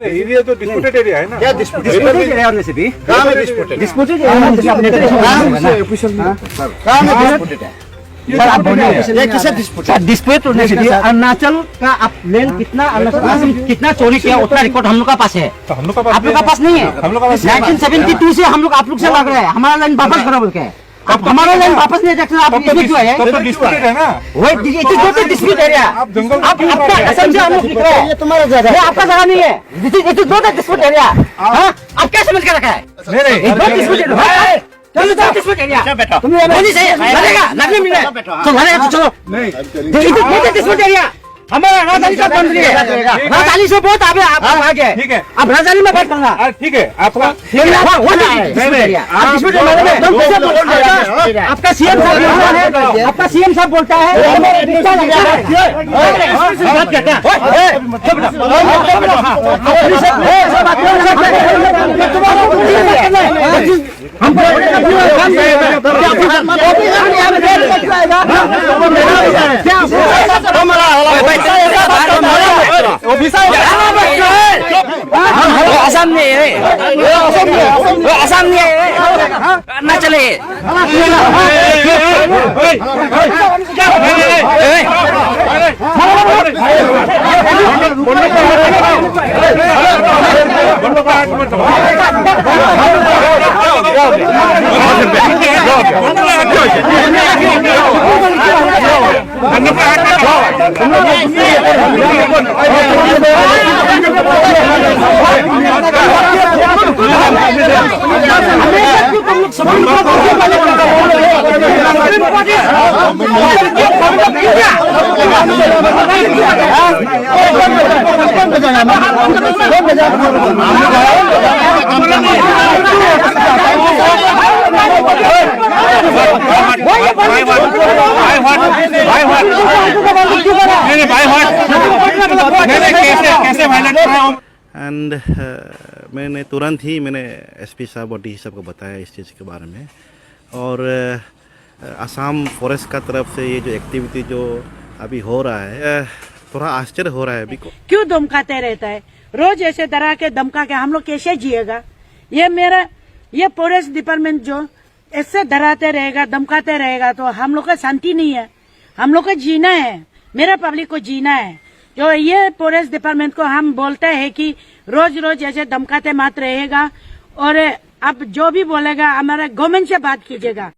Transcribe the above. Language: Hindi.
एरिया तो डिस्प्यूटेड एरिया है ना। क्या डिस्प्यूटेड एरिया होने से भी कहाँ में डिस्प्यूटेड? डिस्प्यूटेड एरिया होने से आपने कहाँ में डिस्प्यूटेड है? सर आप बोलिए ये किसे डिस्प्यूटेड? डिस्प्यूट होने से भी अरुणाचल का आप लेन कितना अरुणाचल कितना चोरी किया उतना रिकॉर्ड हम लोग का पास है। तो हम लोग का पास आप लोग का पास नहीं है। हम लोग का पास 1972 से हम लोग आप लोग से लग रहा है हमारा लाइन वापस करो बोल के। आप हमारा लाइन वापस नहीं रखते आप इसमें क्यों है? तब तो डिस्प्यूटेड है ना। वही इट इज डिस्प्यूट एरिया। आप जंगल आप अपना असम से हम लोग लिख रहे हैं। ये तुम्हारा जगह है, आपका जगह नहीं है। It is not dispute area. हां आप क्या समझ के रखा है? नहीं नॉट डिस्प्यूट एरिया। चलो तो डिस्प्यूट एरिया तुम बोली सही लगेगा लगने मिले तो लड़ेगा तो चलो नहीं it is not dispute area. हमारा राजधानी का बंद है। राजधानी से बहुत आगे आप आगे ठीक है। अब राजधानी में बात करना ठीक है आपका आपका सीएम साहब बोलता है आपका सीएम साहब बोलता आसाम नहीं है आसाम नहीं है ना चले एंड मैंने तुरंत ही मैंने एसपी साहब और डी साहब को बताया इस चीज़ के बारे में। और असम फॉरेस्ट का तरफ से ये जो एक्टिविटी जो अभी हो रहा है थोड़ा आश्चर्य हो रहा है अभी को। क्यों धमकाते रहता है रोज ऐसे डरा के धमका के हम लोग कैसे जिएगा? ये फॉरेस्ट डिपार्टमेंट जो ऐसे डराते रहेगा धमकाते रहेगा तो हम लोग का शांति नहीं है। हम लोग को जीना है, मेरा पब्लिक को जीना है। जो ये फॉरेस्ट डिपार्टमेंट को हम बोलते हैं कि रोज रोज ऐसे धमकाते मत रहेगा और अब जो भी बोलेगा हमारा गवर्नमेंट से बात कीजिएगा।